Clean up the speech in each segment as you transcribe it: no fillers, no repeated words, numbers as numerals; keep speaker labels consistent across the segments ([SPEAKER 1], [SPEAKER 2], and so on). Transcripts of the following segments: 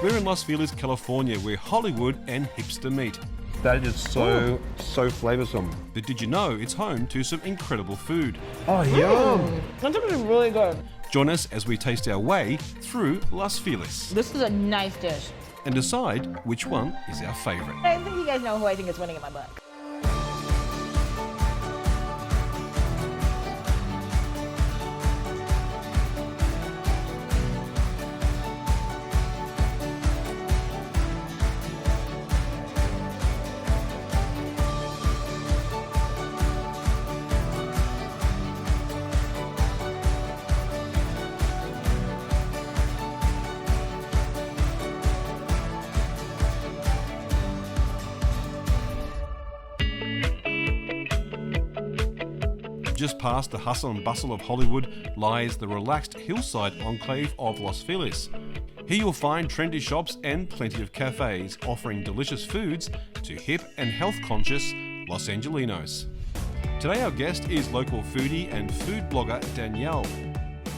[SPEAKER 1] We're in Los Feliz, California, where Hollywood and hipster meet.
[SPEAKER 2] That is so flavoursome.
[SPEAKER 1] But did you know it's home to some incredible food?
[SPEAKER 2] Oh, yum!
[SPEAKER 3] That's actually really good.
[SPEAKER 1] Join us as we taste our way through Los Feliz
[SPEAKER 3] This is a nice dish.
[SPEAKER 1] and decide which one is our favourite.
[SPEAKER 3] I think you guys know who I think is winning in my book.
[SPEAKER 1] Just past the hustle and bustle of Hollywood lies the relaxed hillside enclave of Los Feliz. Here you'll find trendy shops and plenty of cafes offering delicious foods to hip and health-conscious Los Angelinos. Today our guest is local foodie and food blogger Danielle.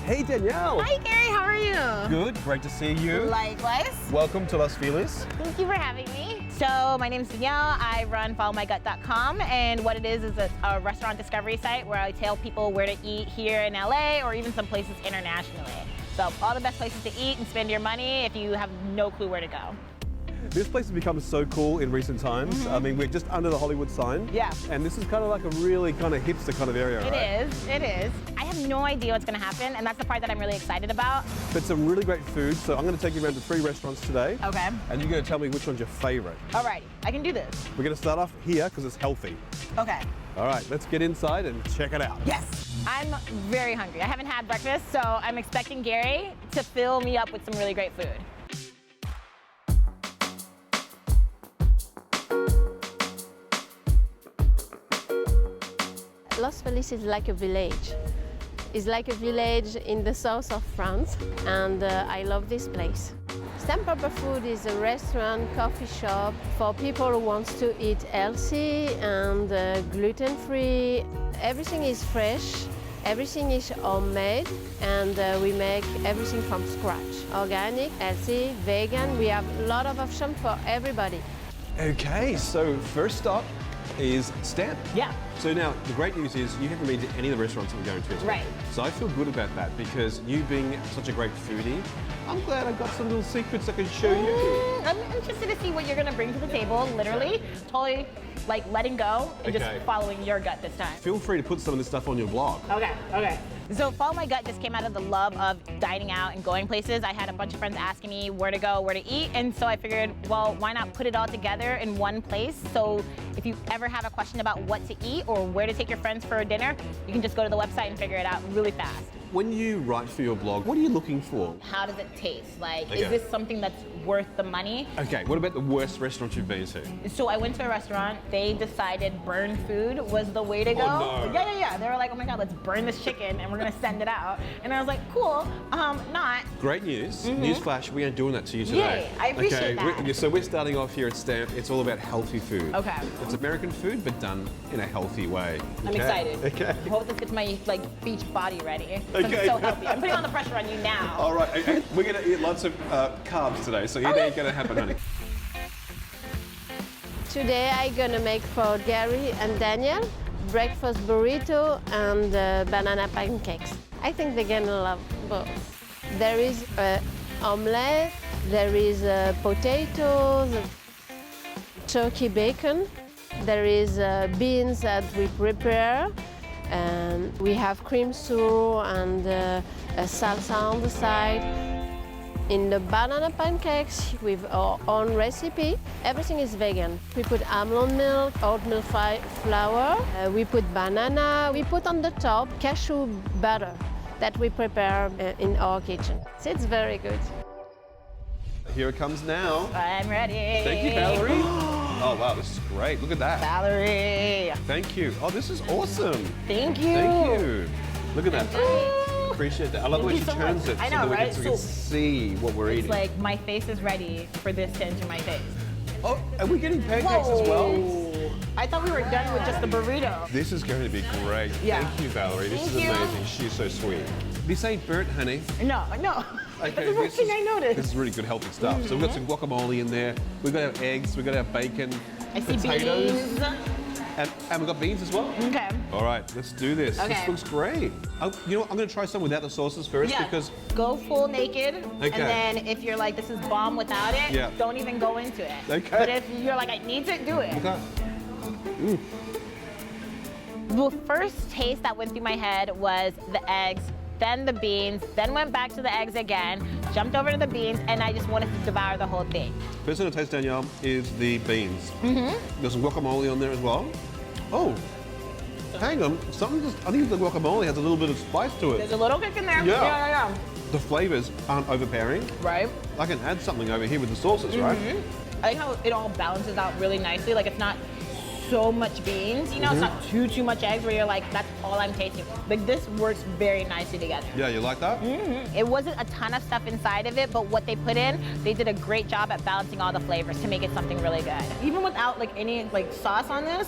[SPEAKER 2] Hey, Danielle!
[SPEAKER 3] Hi, Gary. How are you?
[SPEAKER 2] Good, great to see you.
[SPEAKER 3] Likewise.
[SPEAKER 2] Welcome to Los Feliz.
[SPEAKER 3] Thank you for having me. So my name is Danielle. I run followmygut.com, and what it is a restaurant discovery site where I tell people where to eat here in LA or even some places internationally. So all the best places to eat and spend your money if you have no clue where to go.
[SPEAKER 2] This place has become so cool in recent times. I mean, we're just under the Hollywood sign.
[SPEAKER 3] Yeah.
[SPEAKER 2] And this is kind of like a really kind of hipster kind of area, right?
[SPEAKER 3] It is. I have no idea what's gonna happen, and that's the part that I'm really excited about.
[SPEAKER 2] But some really great food. So I'm going to take you around to 3 restaurants today.
[SPEAKER 3] Okay.
[SPEAKER 2] And you're going to tell me which one's your favorite.
[SPEAKER 3] Alrighty, I can do this.
[SPEAKER 2] We're going to start off here because it's healthy.
[SPEAKER 3] Okay.
[SPEAKER 2] All right, let's get inside and check it out.
[SPEAKER 3] Yes. I'm very hungry. I haven't had breakfast, so I'm expecting Gary to fill me up with some really great food.
[SPEAKER 4] Los Feliz is like a village. It's like a village in the south of France, and I love this place. Stamp Proper Food is a restaurant, coffee shop for people who want to eat healthy and gluten-free. Everything is fresh, everything is homemade, and we make everything from scratch. Organic, healthy, vegan. We have a lot of options for everybody.
[SPEAKER 2] Okay, so first stop is Stamp.
[SPEAKER 3] Yeah.
[SPEAKER 2] So now, the great news is you haven't been to any of the restaurants that we're going to.
[SPEAKER 3] Right.
[SPEAKER 2] So I feel good about that because you being such a great foodie, I'm glad I've got some little secrets I can show you.
[SPEAKER 3] I'm interested to see what you're gonna bring to the table, literally. Totally like letting go and just
[SPEAKER 2] Okay.
[SPEAKER 3] following your gut this time.
[SPEAKER 2] Feel free to put some of this stuff on your blog.
[SPEAKER 3] Okay. So Follow My Gut just came out of the love of dining out and going places. I had a bunch of friends asking me where to go, where to eat, and so I figured, well, why not put it all together in one place? So if you ever have a question about what to eat or where to take your friends for a dinner, you can just go to the website and figure it out really fast.
[SPEAKER 2] When you write for your blog, what are you looking for?
[SPEAKER 3] How does it taste? Like,
[SPEAKER 2] Okay.
[SPEAKER 3] is this something that's worth the money?
[SPEAKER 2] Okay, what about the worst restaurant you've been to?
[SPEAKER 3] So I went to a restaurant. They decided burn food was the way to go.
[SPEAKER 2] Oh, no.
[SPEAKER 3] Yeah. They were like, oh my God, let's burn this chicken and we're gonna send it out. And I was like, cool, not.
[SPEAKER 2] Great news. Newsflash, we aren't doing that to you today.
[SPEAKER 3] Yay, I appreciate that.
[SPEAKER 2] So we're starting off here at Stamp. It's all about healthy food.
[SPEAKER 3] Okay.
[SPEAKER 2] It's American food, but done in a healthy way.
[SPEAKER 3] I'm
[SPEAKER 2] Okay?
[SPEAKER 3] excited.
[SPEAKER 2] Okay.
[SPEAKER 3] I hope this gets my beach body ready. So
[SPEAKER 2] Okay.
[SPEAKER 3] I'm so healthy. I'm putting all the pressure on you now.
[SPEAKER 2] All right, okay. We're going to eat lots of carbs today, so it ain't going to happen, honey.
[SPEAKER 4] Today I'm gonna make for Gary and Daniel breakfast burrito and banana pancakes. I think they're gonna love both. There is omelette, there is potatoes, turkey bacon, there is beans that we prepare, and we have cream soup and a salsa on the side. In the banana pancakes, with our own recipe, everything is vegan. We put almond milk, oatmeal flour, we put banana, we put on the top cashew butter that we prepare in our kitchen. So it's very good.
[SPEAKER 2] Here it comes now.
[SPEAKER 3] I'm ready.
[SPEAKER 2] Thank you, Valerie. Oh, wow, this is great. Look at that.
[SPEAKER 3] Valerie.
[SPEAKER 2] Thank you. Oh, this is awesome.
[SPEAKER 3] Thank you.
[SPEAKER 2] Thank you. Look at that. Appreciate that. I love the way
[SPEAKER 3] Thank
[SPEAKER 2] she
[SPEAKER 3] you so
[SPEAKER 2] turns
[SPEAKER 3] much.
[SPEAKER 2] it
[SPEAKER 3] I
[SPEAKER 2] so
[SPEAKER 3] know,
[SPEAKER 2] that we
[SPEAKER 3] right?
[SPEAKER 2] can, so we can
[SPEAKER 3] So
[SPEAKER 2] see what we're
[SPEAKER 3] It's
[SPEAKER 2] eating.
[SPEAKER 3] like my face is ready for this to enter my face.
[SPEAKER 2] Oh, are we getting pancakes as well?
[SPEAKER 3] I thought we were done with just the burrito.
[SPEAKER 2] This is going to be great.
[SPEAKER 3] Yeah.
[SPEAKER 2] Thank you, Valerie. This
[SPEAKER 3] Thank
[SPEAKER 2] is
[SPEAKER 3] you.
[SPEAKER 2] amazing. She's so sweet. This ain't burnt, honey.
[SPEAKER 3] No.
[SPEAKER 2] Okay,
[SPEAKER 3] That's the first thing I noticed.
[SPEAKER 2] This is really good healthy stuff. So we've got some guacamole in there. We've got our eggs. We've got our bacon.
[SPEAKER 3] I see
[SPEAKER 2] potatoes.
[SPEAKER 3] beans.
[SPEAKER 2] And we've got beans as well.
[SPEAKER 3] Okay.
[SPEAKER 2] All right, let's do this.
[SPEAKER 3] Okay.
[SPEAKER 2] This looks great. Oh, you know what? I'm going to try some without the sauces first
[SPEAKER 3] Yeah,
[SPEAKER 2] because
[SPEAKER 3] go full naked,
[SPEAKER 2] Okay.
[SPEAKER 3] and then if you're like, this is bomb without it,
[SPEAKER 2] Yeah.
[SPEAKER 3] don't even go into it.
[SPEAKER 2] Okay.
[SPEAKER 3] But if you're like, I need to, do it.
[SPEAKER 2] okay.
[SPEAKER 3] The first taste that went through my head was the eggs, then the beans, then went back to the eggs again, jumped over to the beans, and I just wanted to devour the whole thing.
[SPEAKER 2] First thing to taste, Danielle, is the beans. There's some guacamole on there as well. Oh, hang on. I think the guacamole has a little bit of spice to it.
[SPEAKER 3] There's a little kick in there.
[SPEAKER 2] Yeah.
[SPEAKER 3] Yeah.
[SPEAKER 2] The flavors aren't overpowering.
[SPEAKER 3] Right?
[SPEAKER 2] I can add something over here with the sauces, right?
[SPEAKER 3] I like how it all balances out really nicely. Like, it's not so much beans, you know, it's not too much eggs where you're like, that's all I'm tasting. Like, this works very nicely together.
[SPEAKER 2] Yeah, you like that?
[SPEAKER 3] It wasn't a ton of stuff inside of it, but what they put in, they did a great job at balancing all the flavors to make it something really good. Even without like any like sauce on this,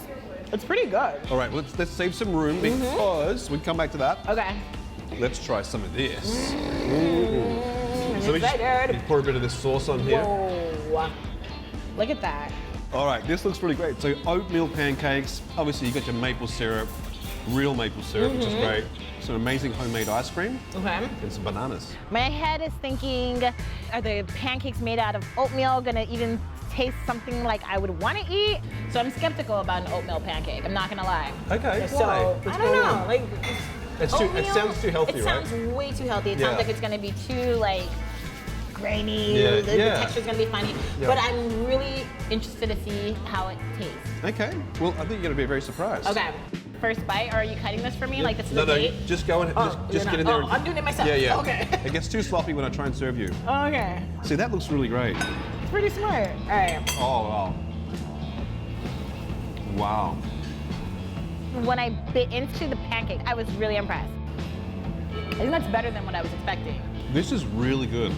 [SPEAKER 3] it's pretty good.
[SPEAKER 2] All right, let's save some room because we can come back to that.
[SPEAKER 3] Okay.
[SPEAKER 2] Let's try some of this.
[SPEAKER 3] I'm
[SPEAKER 2] So we just
[SPEAKER 3] excited.
[SPEAKER 2] pour a bit of this sauce on here.
[SPEAKER 3] Whoa. Look at that.
[SPEAKER 2] All right, this looks really great. So oatmeal pancakes. Obviously, you got your maple syrup, real maple syrup, which is great. Some amazing homemade ice cream
[SPEAKER 3] Okay.
[SPEAKER 2] and some bananas.
[SPEAKER 3] My head is thinking, are the pancakes made out of oatmeal gonna even taste something like I would want to eat? So I'm skeptical about an oatmeal pancake. I'm not gonna lie.
[SPEAKER 2] Okay,
[SPEAKER 3] So
[SPEAKER 2] why? What's
[SPEAKER 3] I don't
[SPEAKER 2] going
[SPEAKER 3] know.
[SPEAKER 2] on?
[SPEAKER 3] Like,
[SPEAKER 2] It
[SPEAKER 3] oatmeal,
[SPEAKER 2] sounds too healthy,
[SPEAKER 3] it
[SPEAKER 2] right?
[SPEAKER 3] sounds way too healthy. It
[SPEAKER 2] Yeah.
[SPEAKER 3] sounds like it's gonna be too like grainy.
[SPEAKER 2] Yeah,
[SPEAKER 3] The
[SPEAKER 2] yeah.
[SPEAKER 3] texture's gonna be funny.
[SPEAKER 2] Yeah.
[SPEAKER 3] But I'm really interested to see how it tastes.
[SPEAKER 2] Okay, well, I think you're going to be very surprised.
[SPEAKER 3] Okay. First bite, or are you cutting this for me? Like, this is
[SPEAKER 2] No,
[SPEAKER 3] a
[SPEAKER 2] no,
[SPEAKER 3] date?
[SPEAKER 2] just go and
[SPEAKER 3] Oh,
[SPEAKER 2] just
[SPEAKER 3] you're
[SPEAKER 2] get in
[SPEAKER 3] not-
[SPEAKER 2] there.
[SPEAKER 3] oh, I'm doing it myself.
[SPEAKER 2] Yeah, yeah.
[SPEAKER 3] Okay.
[SPEAKER 2] It gets too sloppy when I try and serve you.
[SPEAKER 3] Okay.
[SPEAKER 2] See, that looks really great.
[SPEAKER 3] It's pretty smart. All right.
[SPEAKER 2] Oh, wow. Wow.
[SPEAKER 3] When I bit into the pancake, I was really impressed. I think that's better than what I was expecting.
[SPEAKER 2] This is really good.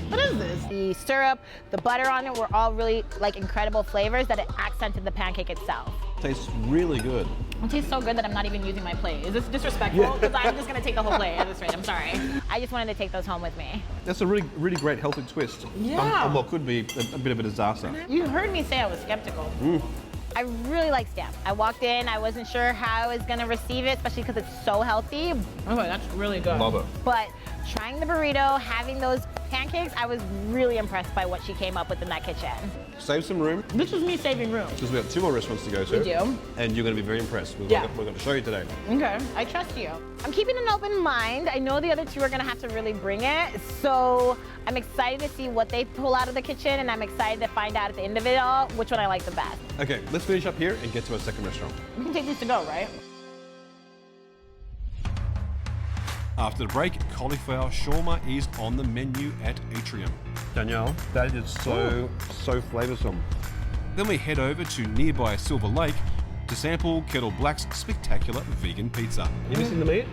[SPEAKER 3] What is this? The syrup, the butter on it were all really like incredible flavors that it accented the pancake itself.
[SPEAKER 2] Tastes really good.
[SPEAKER 3] It tastes so good that I'm not even using my plate. Is this disrespectful? Because I'm just gonna take the whole plate at this rate. I'm sorry. I just wanted to take those home with me.
[SPEAKER 2] That's a really, really great healthy twist.
[SPEAKER 3] Yeah.
[SPEAKER 2] On what could be a bit of a disaster.
[SPEAKER 3] You heard me say I was skeptical. I really like Stamp. I walked in, I wasn't sure how I was gonna receive it, especially because it's so healthy. Okay, that's really good.
[SPEAKER 2] Love it.
[SPEAKER 3] But trying the burrito, having those pancakes, I was really impressed by what she came up with in that kitchen.
[SPEAKER 2] Save some room
[SPEAKER 3] This is me saving room.
[SPEAKER 2] because we've got 2 more restaurants to go to.
[SPEAKER 3] We do.
[SPEAKER 2] And you're going to be very impressed with
[SPEAKER 3] Yeah.
[SPEAKER 2] what we're going to show you today.
[SPEAKER 3] Okay, I trust you. I'm keeping an open mind. I know the other two are gonna have to really bring it, so I'm excited to see what they pull out of the kitchen, and I'm excited to find out at the end of it all which one I like the best.
[SPEAKER 2] Okay, let's finish up here and get to our second restaurant.
[SPEAKER 3] We can take these to go, right?
[SPEAKER 1] After the break, cauliflower shawarma is on the menu at Atrium.
[SPEAKER 2] Danielle, that is so flavoursome.
[SPEAKER 1] Then we head over to nearby Silver Lake to sample Kettle Black's spectacular vegan pizza.
[SPEAKER 2] You missing the meat?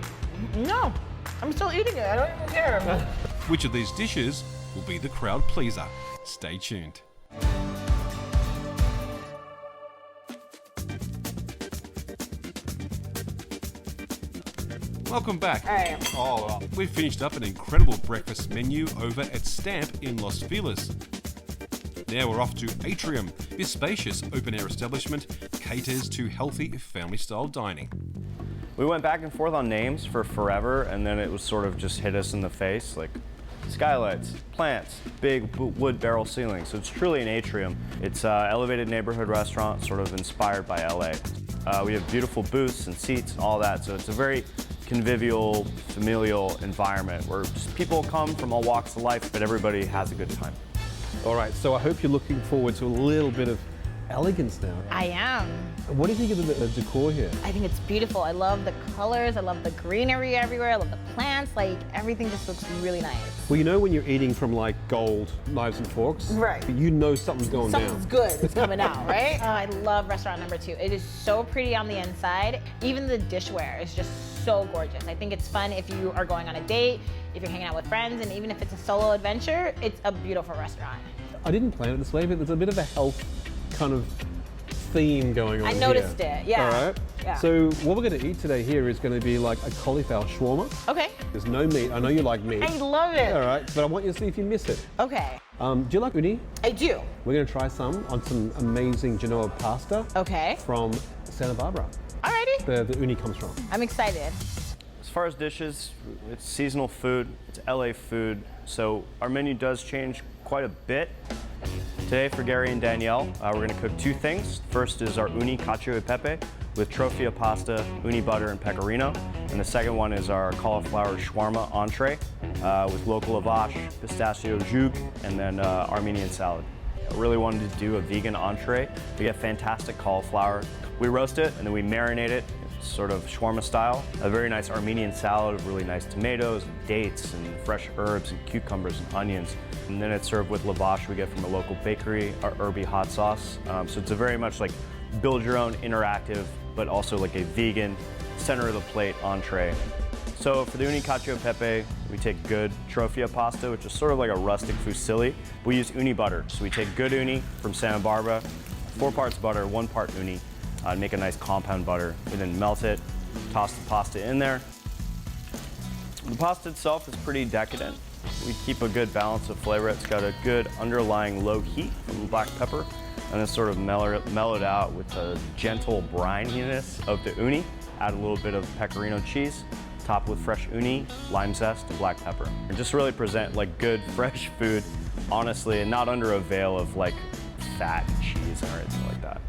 [SPEAKER 3] No, I'm still eating it. I don't even care.
[SPEAKER 1] Which of these dishes will be the crowd pleaser? Stay tuned. Welcome back.
[SPEAKER 3] All right.
[SPEAKER 2] Oh, wow.
[SPEAKER 1] We've finished up an incredible breakfast menu over at Stamp in Los Feliz. Now we're off to Atrium. This spacious open-air establishment caters to healthy family-style dining.
[SPEAKER 5] We went back and forth on names for forever, and then it was sort of just hit us in the face, like skylights, plants, big wood barrel ceilings. So it's truly an atrium. It's an elevated neighborhood restaurant, sort of inspired by LA. We have beautiful booths and seats and all that, so it's a very convivial, familial environment where just people come from all walks of life, but everybody has a good time.
[SPEAKER 2] All right, so I hope you're looking forward to a little bit of elegance now.
[SPEAKER 3] I am.
[SPEAKER 2] What do you think of the decor here?
[SPEAKER 3] I think it's beautiful. I love the colors. I love the greenery everywhere. I love the plants. Like, everything just looks really nice.
[SPEAKER 2] Well, you know when you're eating from like gold knives and forks?
[SPEAKER 3] Right.
[SPEAKER 2] You know something's going
[SPEAKER 3] Something's
[SPEAKER 2] down.
[SPEAKER 3] good that's coming out, right? I love restaurant number 2. It is so pretty on the inside. Even the dishware is just so gorgeous. I think it's fun if you are going on a date, if you're hanging out with friends, and even if it's a solo adventure, it's a beautiful restaurant.
[SPEAKER 2] I didn't plan it this way, but there's a bit of a health kind of theme going on
[SPEAKER 3] I
[SPEAKER 2] here.
[SPEAKER 3] noticed it, yeah.
[SPEAKER 2] All right.
[SPEAKER 3] Yeah.
[SPEAKER 2] So what we're going to eat today here is going to be like a cauliflower shawarma.
[SPEAKER 3] Okay.
[SPEAKER 2] There's no meat. I know you like meat.
[SPEAKER 3] I love it.
[SPEAKER 2] All right, but I want you to see if you miss it.
[SPEAKER 3] Okay.
[SPEAKER 2] Do you like uni?
[SPEAKER 3] I do.
[SPEAKER 2] We're going to try some on some amazing Genoa pasta
[SPEAKER 3] Okay.
[SPEAKER 2] from Santa Barbara.
[SPEAKER 3] Alrighty.
[SPEAKER 2] The uni comes from.
[SPEAKER 3] I'm excited.
[SPEAKER 5] As far as dishes, it's seasonal food, it's LA food, so our menu does change quite a bit. Today for Gary and Danielle, we're gonna cook two things. First is our uni cacio e pepe with trofia pasta, uni butter, and pecorino. And the second one is our cauliflower shawarma entree with local lavash, pistachio jus, and then Armenian salad. I really wanted to do a vegan entree. We get fantastic cauliflower. We roast it and then we marinate it, sort of shawarma style. A very nice Armenian salad with really nice tomatoes, and dates, and fresh herbs, and cucumbers, and onions. And then it's served with lavash we get from a local bakery, our herby hot sauce. So it's a very much like build your own interactive, but also like a vegan, center of the plate entree. So for the uni cacio e pepe, we take good trofia pasta, which is sort of like a rustic fusilli. We use uni butter. So we take good uni from Santa Barbara, 4 parts butter, 1 part uni, and make a nice compound butter. We then melt it, toss the pasta in there. The pasta itself is pretty decadent. We keep a good balance of flavor. It's got a good underlying low heat from black pepper, and then sort of mellow it out with the gentle brininess of the uni. Add a little bit of pecorino cheese, top with fresh uni, lime zest, and black pepper. And just really present like good, fresh food, honestly, and not under a veil of like fat cheese or anything like that.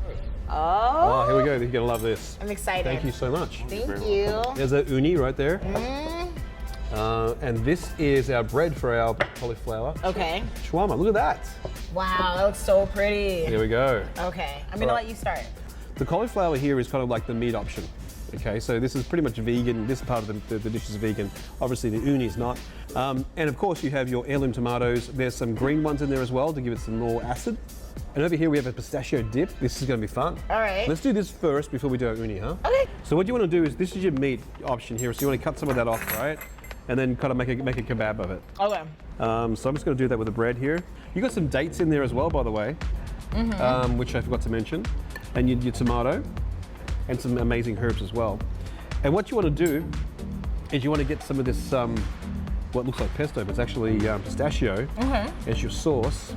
[SPEAKER 3] Oh.
[SPEAKER 2] Oh, here we go. You're going to love this.
[SPEAKER 3] I'm excited.
[SPEAKER 2] Thank you so much.
[SPEAKER 3] Thank you.
[SPEAKER 2] There's a uni right there. And this is our bread for our cauliflower
[SPEAKER 3] Okay.
[SPEAKER 2] shawarma. Look at that.
[SPEAKER 3] Wow, that looks so pretty.
[SPEAKER 2] Here we go.
[SPEAKER 3] Okay, I'm gonna
[SPEAKER 2] All right.
[SPEAKER 3] let you start.
[SPEAKER 2] The cauliflower here is kind of like the meat option. Okay, so this is pretty much vegan. This part of the dish is vegan. Obviously, the uni is not. And of course, you have your heirloom tomatoes. There's some green ones in there as well to give it some more acid. And over here, we have a pistachio dip. This is going to be fun.
[SPEAKER 3] All right.
[SPEAKER 2] Let's do this first before we do our uni, huh?
[SPEAKER 3] Okay.
[SPEAKER 2] So what you want to do is, this is your meat option here. So you want to cut some of that off, right? And then kind of make a kebab of it.
[SPEAKER 3] Okay.
[SPEAKER 2] So I'm just going to do that with the bread here. You got some dates in there as well, by the way, which I forgot to mention, and your tomato, and some amazing herbs as well. And what you want to do is you want to get some of this, what looks like pesto, but it's actually pistachio as your sauce,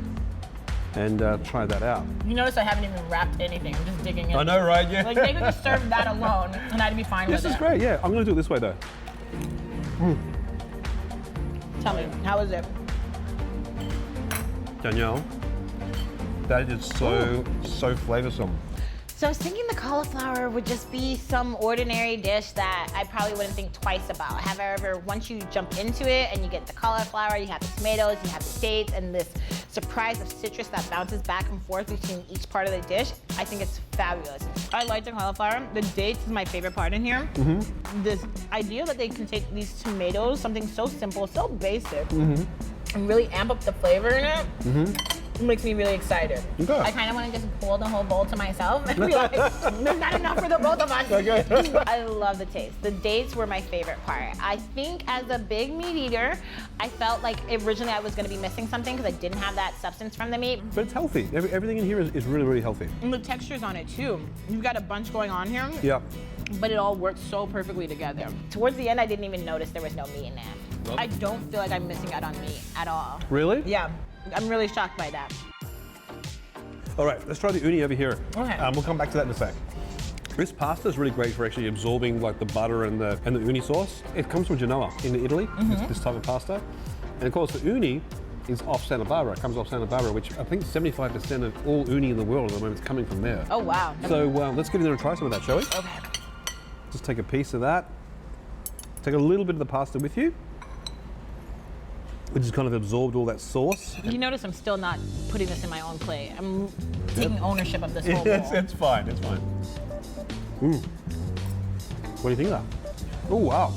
[SPEAKER 2] and try that out.
[SPEAKER 3] You notice I haven't even wrapped anything. I'm just digging in.
[SPEAKER 2] I know, right? Yeah.
[SPEAKER 3] Like they could just serve that alone, and I'd be fine with it.
[SPEAKER 2] This is great. Yeah, I'm going to do it this way though.
[SPEAKER 3] Tell me, how is it?
[SPEAKER 2] Danielle, that is so flavorsome.
[SPEAKER 3] So I was thinking the cauliflower would just be some ordinary dish that I probably wouldn't think twice about. However, once you jump into it and you get the cauliflower, you have the tomatoes, you have the dates, and this surprise of citrus that bounces back and forth between each part of the dish, I think it's fabulous. I like the cauliflower. The dates is my favorite part in here. This idea that they can take these tomatoes, something so simple, so basic, and really amp up the flavor in it. It makes me really excited.
[SPEAKER 2] Okay.
[SPEAKER 3] I kind of want to just pour the whole bowl to myself and be like, there's not enough for the both of us.
[SPEAKER 2] Okay.
[SPEAKER 3] I love the taste. The dates were my favorite part. I think as a big meat eater, I felt like originally I was going to be missing something because I didn't have that substance from the meat.
[SPEAKER 2] But it's healthy. Everything in here is really, really healthy.
[SPEAKER 3] And the texture's on it too. You've got a bunch going on here,
[SPEAKER 2] Yeah.
[SPEAKER 3] but it all works so perfectly together. Towards the end, I didn't even notice there was no meat in it.
[SPEAKER 2] Well-
[SPEAKER 3] I don't feel like I'm missing out on meat at all.
[SPEAKER 2] Really?
[SPEAKER 3] Yeah, I'm really shocked by that.
[SPEAKER 2] All right, let's try the uni over here.
[SPEAKER 3] Okay.
[SPEAKER 2] We'll come back to that in a sec. This pasta is really great for actually absorbing like the butter and the uni sauce. It comes from Genoa in Italy, this type of pasta. And of course the uni is off Santa Barbara. It comes off Santa Barbara, which I think 75% of all uni in the world at the moment is coming from there.
[SPEAKER 3] Oh, wow.
[SPEAKER 2] So let's get in there and try some of that, shall we?
[SPEAKER 3] Okay.
[SPEAKER 2] Just take a piece of that. Take a little bit of the pasta with you, which has kind of absorbed all that sauce.
[SPEAKER 3] You notice I'm still not putting this in my own plate. I'm taking ownership of this whole bowl.
[SPEAKER 2] It's fine, it's fine. What do you think of that? Oh, wow.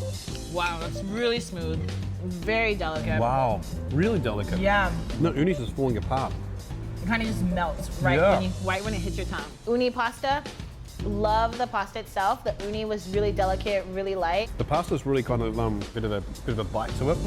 [SPEAKER 3] Wow, that's really smooth. Very delicate.
[SPEAKER 2] Wow, really delicate.
[SPEAKER 3] Yeah,
[SPEAKER 2] No, uni's just falling apart.
[SPEAKER 3] it kind of just melts right,
[SPEAKER 2] Yeah.
[SPEAKER 3] right when it hits your tongue. Uni pasta, love the pasta itself. The uni was really delicate, really light.
[SPEAKER 2] The pasta's really kind of bit of a bite to it.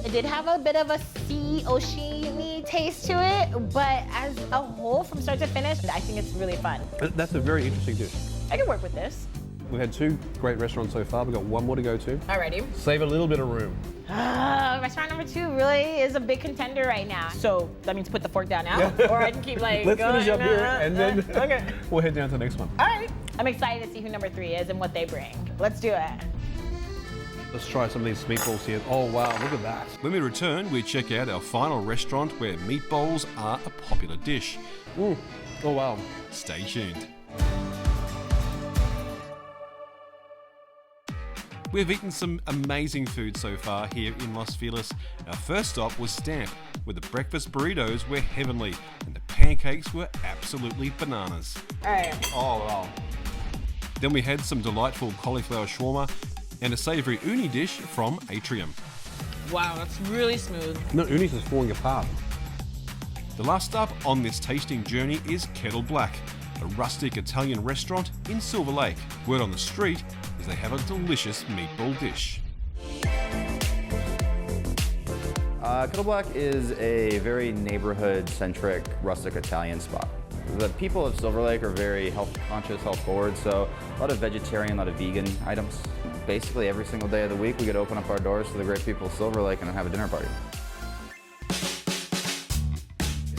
[SPEAKER 3] It did have a bit of a sea ocean-y taste to it, but as a whole, from start to finish, I think it's really fun.
[SPEAKER 2] That's a very interesting dish.
[SPEAKER 3] I can work with this.
[SPEAKER 2] We've had 2 great restaurants so far. We've got 1 more to go to.
[SPEAKER 3] Alrighty.
[SPEAKER 2] Save a little bit of room.
[SPEAKER 3] Restaurant number 2 really is a big contender right now. So that means put the fork down now, or I can keep like
[SPEAKER 2] Let's
[SPEAKER 3] going.
[SPEAKER 2] finish up here and then
[SPEAKER 3] Okay.
[SPEAKER 2] we'll head down to the next one.
[SPEAKER 3] All right. I'm excited to see who number 3 is and what they bring. Let's do it.
[SPEAKER 2] Let's try some of these meatballs here. Oh wow, look at that.
[SPEAKER 1] When we return, we check out our final restaurant where meatballs are a popular dish.
[SPEAKER 2] Oh wow.
[SPEAKER 1] Stay tuned. We've eaten some amazing food so far here in Los Feliz. Our first stop was Stamp, where the breakfast burritos were heavenly and the pancakes were absolutely bananas.
[SPEAKER 3] All right.
[SPEAKER 2] Oh wow.
[SPEAKER 1] Then we had some delightful cauliflower shawarma and a savoury uni dish from Atrium.
[SPEAKER 3] Wow, that's really smooth.
[SPEAKER 2] No, Uni's is falling apart.
[SPEAKER 1] The last stop on this tasting journey is Kettle Black, a rustic Italian restaurant in Silver Lake. Word on the street is they have a delicious meatball dish.
[SPEAKER 5] Kettle Black is a very neighborhood-centric, rustic Italian spot. The people of Silver Lake are very health-conscious, health-forward, so a lot of vegetarian, a lot of vegan items. Basically, every single day of the week, we get to open up our doors to the great people of Silver Lake and have a dinner party.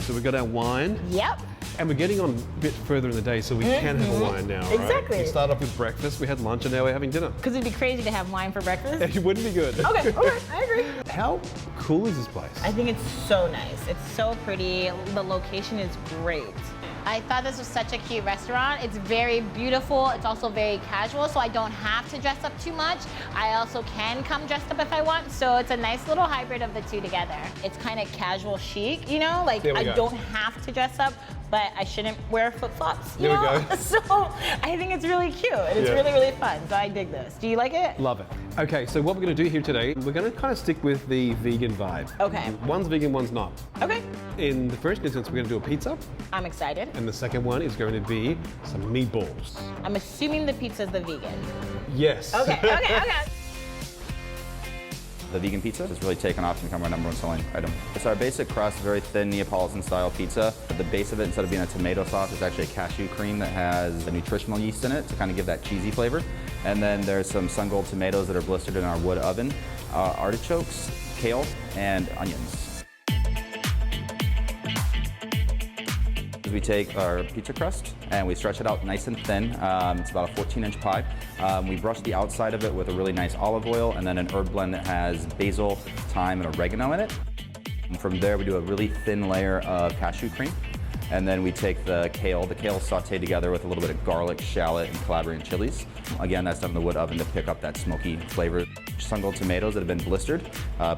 [SPEAKER 2] So we've got our wine.
[SPEAKER 3] Yep.
[SPEAKER 2] And we're getting on a bit further in the day, so we can have a wine now, right?
[SPEAKER 3] Exactly.
[SPEAKER 2] We started off with breakfast, we had lunch, and now we're having dinner.
[SPEAKER 3] Because it'd be crazy to have wine for breakfast.
[SPEAKER 2] It wouldn't be good.
[SPEAKER 3] Okay, I agree.
[SPEAKER 2] How cool is this place?
[SPEAKER 3] I think it's so nice. It's so pretty. The location is great. I thought this was such a cute restaurant. It's very beautiful. It's also very casual, so I don't have to dress up too much. I also can come dressed up if I want, so it's a nice little hybrid of the two together. It's kind of casual chic, you know? Like,
[SPEAKER 2] There we
[SPEAKER 3] I
[SPEAKER 2] go.
[SPEAKER 3] don't have to dress up, but I shouldn't wear flip-flops, you
[SPEAKER 2] There we
[SPEAKER 3] know?
[SPEAKER 2] go.
[SPEAKER 3] So I think it's really cute, and it's
[SPEAKER 2] Yeah.
[SPEAKER 3] really, really fun, so I dig this. Do you like it?
[SPEAKER 2] Love it. Okay, so what we're going to do here today, we're going to kind of stick with the vegan vibe.
[SPEAKER 3] Okay.
[SPEAKER 2] One's vegan, one's not.
[SPEAKER 3] Okay.
[SPEAKER 2] In the first instance, we're going to do a pizza,
[SPEAKER 3] I'm excited.
[SPEAKER 2] and the second one is going to be some meatballs.
[SPEAKER 3] I'm assuming the pizza's the vegan.
[SPEAKER 2] Yes.
[SPEAKER 3] Okay, okay.
[SPEAKER 5] The vegan pizza has really taken off and become our #1 selling item. It's our basic crust, very thin Neapolitan-style pizza. At the base of it, instead of being a tomato sauce, it's actually a cashew cream that has a nutritional yeast in it to kind of give that cheesy flavor. And then there's some sun-gold tomatoes that are blistered in our wood oven, artichokes, kale, and onions. We take our pizza crust and we stretch it out nice and thin. It's about a 14-inch pie. We brush the outside of it with a really nice olive oil and then an herb blend that has basil, thyme, and oregano in it. And from there, we do a really thin layer of cashew cream. And then we take the kale sauteed together with a little bit of garlic, shallot, and Calabrian chilies. Again, that's done in the wood oven to pick up that smoky flavor. Sun-gold tomatoes that have been blistered,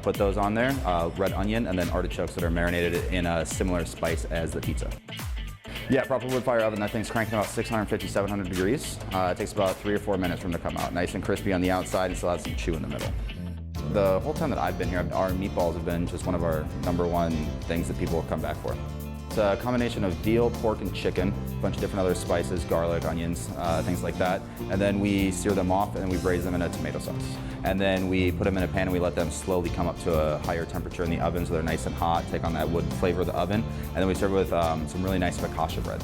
[SPEAKER 5] put those on there, red onion, and then artichokes that are marinated in a similar spice as the pizza. Yeah, proper wood fire oven. That thing's cranking about 650, 700 degrees. It takes about 3 or 4 minutes for them to come out. Nice and crispy on the outside and still has some chew in the middle. The whole time that I've been here, our meatballs have been just one of our #1 things that people come back for. It's a combination of veal, pork, and chicken, a bunch of different other spices, garlic, onions, things like that. And then we sear them off and we braise them in a tomato sauce. And then we put them in a pan and we let them slowly come up to a higher temperature in the oven so they're nice and hot, take on that wood flavor of the oven. And then we serve it with some really nice focaccia bread.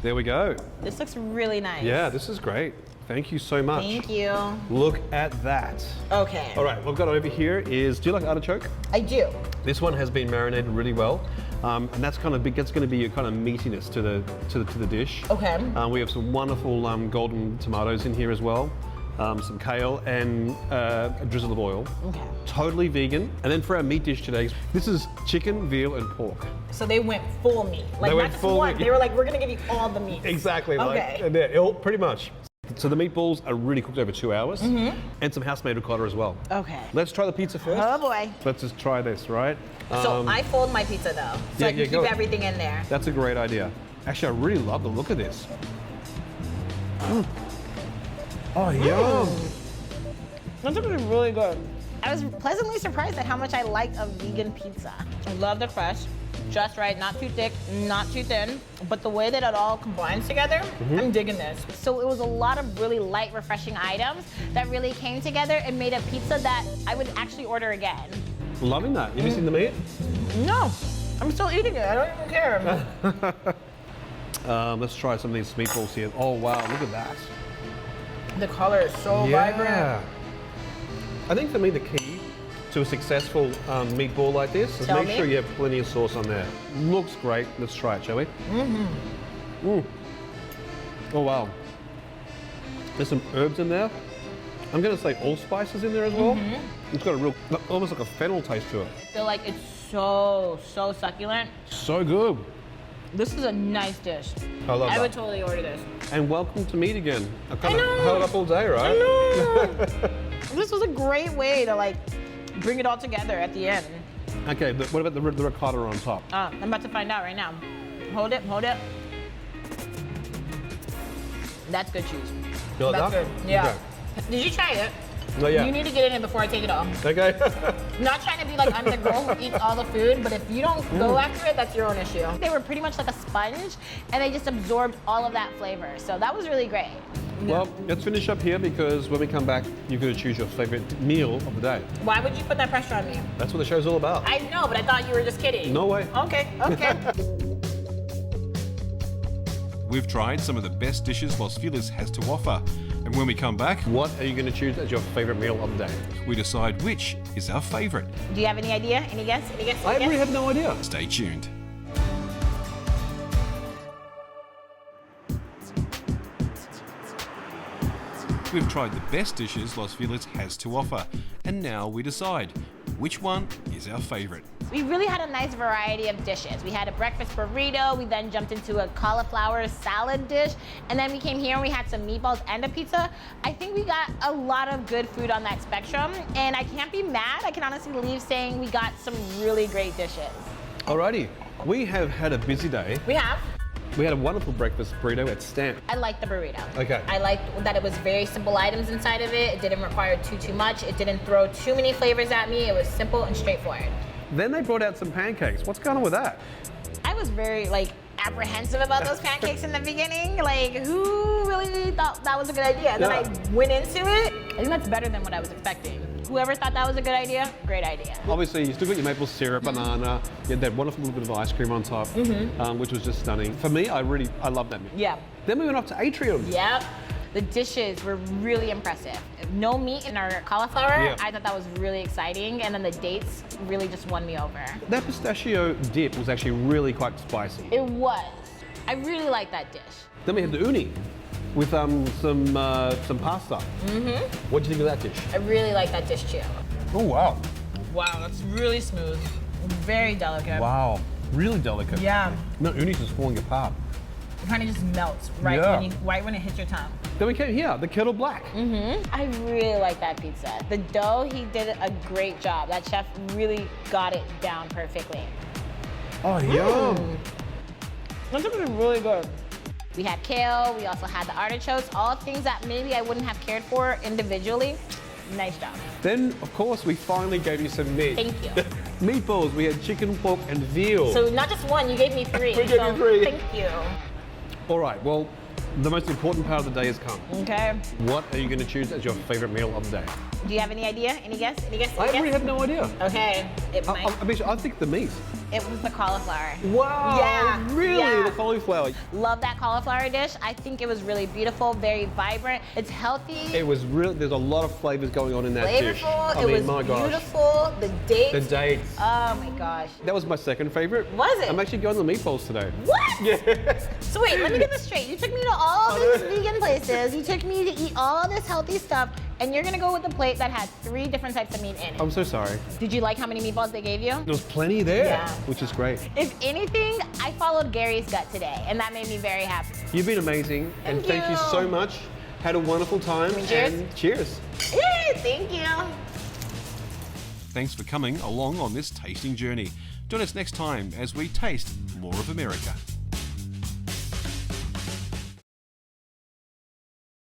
[SPEAKER 2] There we go.
[SPEAKER 3] This looks really nice.
[SPEAKER 2] Yeah, this is great. Thank you so much.
[SPEAKER 3] Thank you.
[SPEAKER 2] Look at that.
[SPEAKER 3] Okay.
[SPEAKER 2] All right, what we've got over here is, do you like artichoke?
[SPEAKER 3] I do.
[SPEAKER 2] This one has been marinated really well, and that's kind of big. That's going to be a kind of meatiness to the dish.
[SPEAKER 3] Okay.
[SPEAKER 2] We have some wonderful golden tomatoes in here as well, some kale and a drizzle of oil.
[SPEAKER 3] Okay.
[SPEAKER 2] Totally vegan. And then for our meat dish today, this is chicken, veal, and pork.
[SPEAKER 3] So they went full meat. Like
[SPEAKER 2] They went
[SPEAKER 3] not just
[SPEAKER 2] full
[SPEAKER 3] one.
[SPEAKER 2] meat.
[SPEAKER 3] They were like, we're gonna give you all the meat.
[SPEAKER 2] Exactly.
[SPEAKER 3] Okay.
[SPEAKER 2] Pretty much. So the meatballs are really cooked over 2 hours, and some house-made ricotta as well.
[SPEAKER 3] Okay.
[SPEAKER 2] Let's try the pizza first.
[SPEAKER 3] Oh boy.
[SPEAKER 2] Let's just try this, right?
[SPEAKER 3] So I fold my pizza though, so I can keep
[SPEAKER 2] go.
[SPEAKER 3] everything in there.
[SPEAKER 2] That's a great idea. Actually, I really love the look of this. Oh, yum.
[SPEAKER 3] That's actually really good. I was pleasantly surprised at how much I liked a vegan pizza. I love the crust, just right, not too thick, not too thin, but the way that it all combines together, I'm digging this. So it was a lot of really light, refreshing items that really came together and made a pizza that I would actually order again.
[SPEAKER 2] Loving that. You missing the meat?
[SPEAKER 3] No, I'm still eating it. I don't even care.
[SPEAKER 2] Let's try some of these meatballs here. Oh wow, look at that.
[SPEAKER 3] The color is so vibrant.
[SPEAKER 2] I think for me the key to a successful meatball like this is
[SPEAKER 3] Tell
[SPEAKER 2] make
[SPEAKER 3] me.
[SPEAKER 2] sure you have plenty of sauce on there. Looks great. Let's try it, shall we? Oh wow. There's some herbs in there. I'm going to say allspices in there as well. It's got a real, almost like a fennel taste to it.
[SPEAKER 3] I feel like it's so succulent.
[SPEAKER 2] So good.
[SPEAKER 3] This is a nice dish.
[SPEAKER 2] I love
[SPEAKER 3] I would
[SPEAKER 2] that.
[SPEAKER 3] totally order this.
[SPEAKER 2] And welcome to meat again. I kind
[SPEAKER 3] I
[SPEAKER 2] of
[SPEAKER 3] know.
[SPEAKER 2] held up all day, right?
[SPEAKER 3] I know. This was a great way to like bring it all together at the end.
[SPEAKER 2] Okay, what about the ricotta on top?
[SPEAKER 3] I'm about to find out right now. Hold it, hold it. That's good cheese.
[SPEAKER 2] You like
[SPEAKER 3] That's
[SPEAKER 2] that?
[SPEAKER 3] good. Yeah.
[SPEAKER 2] Okay.
[SPEAKER 3] Did you try it?
[SPEAKER 2] Not yet.
[SPEAKER 3] You need to get in it before I take it off.
[SPEAKER 2] Okay.
[SPEAKER 3] I'm not trying to be like I'm the girl who eats all the food, but if you don't go after it, that's your own issue. They were pretty much like a sponge, and they just absorbed all of that flavor. So that was really great.
[SPEAKER 2] Well, let's finish up here because when we come back, you're going to choose your favorite meal of the day.
[SPEAKER 3] Why would you put that pressure on me?
[SPEAKER 2] That's what the show's all about.
[SPEAKER 3] I know, but I thought you were just kidding.
[SPEAKER 2] No way.
[SPEAKER 3] Okay, okay.
[SPEAKER 1] We've tried some of the best dishes Los Feliz has to offer. And when we come back,
[SPEAKER 2] What are you going to choose as your favorite meal of the day?
[SPEAKER 1] we decide which is our favorite.
[SPEAKER 3] Do you have any idea? Any guess? Any guess?
[SPEAKER 2] I
[SPEAKER 3] Any
[SPEAKER 2] really
[SPEAKER 3] guess?
[SPEAKER 2] have no idea.
[SPEAKER 1] Stay tuned. We've tried the best dishes Los Feliz has to offer, and now we decide which one is our favorite.
[SPEAKER 3] We really had a nice variety of dishes. We had a breakfast burrito, we then jumped into a cauliflower salad dish, and then we came here and we had some meatballs and a pizza. I think we got a lot of good food on that spectrum, and I can't be mad. I can honestly leave saying we got some really great dishes.
[SPEAKER 2] Alrighty, we have had a busy day.
[SPEAKER 3] We have.
[SPEAKER 2] We had a wonderful breakfast burrito at Stamp.
[SPEAKER 3] I liked the burrito.
[SPEAKER 2] Okay.
[SPEAKER 3] I liked that it was very simple items inside of it. It didn't require too much. It didn't throw too many flavors at me. It was simple and straightforward.
[SPEAKER 2] Then they brought out some pancakes. What's going on with that?
[SPEAKER 3] I was very apprehensive about those pancakes in the beginning. Like, who really thought that was a good idea? And then I went into it. I think that's better than what I was expecting. Whoever thought that was a good idea, great idea.
[SPEAKER 2] Obviously, you still got your maple syrup, banana. You had that wonderful little bit of ice cream on top, which was just stunning. For me, I love that meal.
[SPEAKER 3] Yeah.
[SPEAKER 2] Then we went off to Atrium.
[SPEAKER 3] Yep. The dishes were really impressive. No meat in our cauliflower.
[SPEAKER 2] Yeah.
[SPEAKER 3] I thought that was really exciting. And then the dates really just won me over.
[SPEAKER 2] That pistachio dip was actually really quite spicy.
[SPEAKER 3] It was. I really like that dish.
[SPEAKER 2] Then we had the uni with some pasta. What do you think of that dish?
[SPEAKER 3] I really like that dish too.
[SPEAKER 2] Oh wow!
[SPEAKER 3] Wow, that's really smooth. Very delicate.
[SPEAKER 2] Wow, really delicate.
[SPEAKER 3] Yeah.
[SPEAKER 2] No, uni's just falling apart.
[SPEAKER 3] It kind of just melts right when it hits your tongue.
[SPEAKER 2] Then we came here, the kettle black.
[SPEAKER 3] I really like that pizza. The dough, he did a great job. That chef really got it down perfectly.
[SPEAKER 2] Oh yum!
[SPEAKER 3] That's actually really good. We had kale, we also had the artichokes, all things that maybe I wouldn't have cared for individually. Nice job.
[SPEAKER 2] Then, of course, we finally gave you some meat.
[SPEAKER 3] Thank you.
[SPEAKER 2] Meatballs, we had chicken, pork, and veal.
[SPEAKER 3] So not just one, you gave me three.
[SPEAKER 2] We gave you three.
[SPEAKER 3] Thank you.
[SPEAKER 2] All right, well, the most important part of the day has come.
[SPEAKER 3] Okay.
[SPEAKER 2] What are you going to choose as your favorite meal of the day?
[SPEAKER 3] Do you have any idea? Any guess? Any guess? Any
[SPEAKER 2] I
[SPEAKER 3] guess?
[SPEAKER 2] really have no idea.
[SPEAKER 3] Okay. It might.
[SPEAKER 2] I think the meat.
[SPEAKER 3] It was the cauliflower.
[SPEAKER 2] Wow!
[SPEAKER 3] Yeah,
[SPEAKER 2] Really?
[SPEAKER 3] yeah.
[SPEAKER 2] The cauliflower.
[SPEAKER 3] Love that cauliflower dish. I think it was really beautiful, very vibrant. It's healthy,
[SPEAKER 2] It was really, there's a lot of flavors going on in that dish.
[SPEAKER 3] flavorful.
[SPEAKER 2] I
[SPEAKER 3] It
[SPEAKER 2] mean,
[SPEAKER 3] was
[SPEAKER 2] my gosh.
[SPEAKER 3] beautiful. The dates.
[SPEAKER 2] The dates.
[SPEAKER 3] Oh my gosh.
[SPEAKER 2] That was my second favorite.
[SPEAKER 3] Was it?
[SPEAKER 2] I'm actually going to the meatballs today.
[SPEAKER 3] What?
[SPEAKER 2] Yeah.
[SPEAKER 3] So wait, let me get this straight. You took me to all these vegan places. You took me to eat all this healthy stuff, and you're gonna go with a plate that had 3 different types of meat in it.
[SPEAKER 2] I'm so sorry.
[SPEAKER 3] Did you like how many meatballs they gave you?
[SPEAKER 2] There was plenty there,
[SPEAKER 3] Yeah.
[SPEAKER 2] which is great.
[SPEAKER 3] If anything, I followed Gary's gut today, and that made me very happy.
[SPEAKER 2] You've been amazing, and
[SPEAKER 3] Thank
[SPEAKER 2] thank you
[SPEAKER 3] you.
[SPEAKER 2] so much. Had a wonderful time.
[SPEAKER 3] Cheers.
[SPEAKER 2] And cheers.
[SPEAKER 3] Yay, thank you.
[SPEAKER 1] Thanks for coming along on this tasting journey. Join us next time as we taste more of America.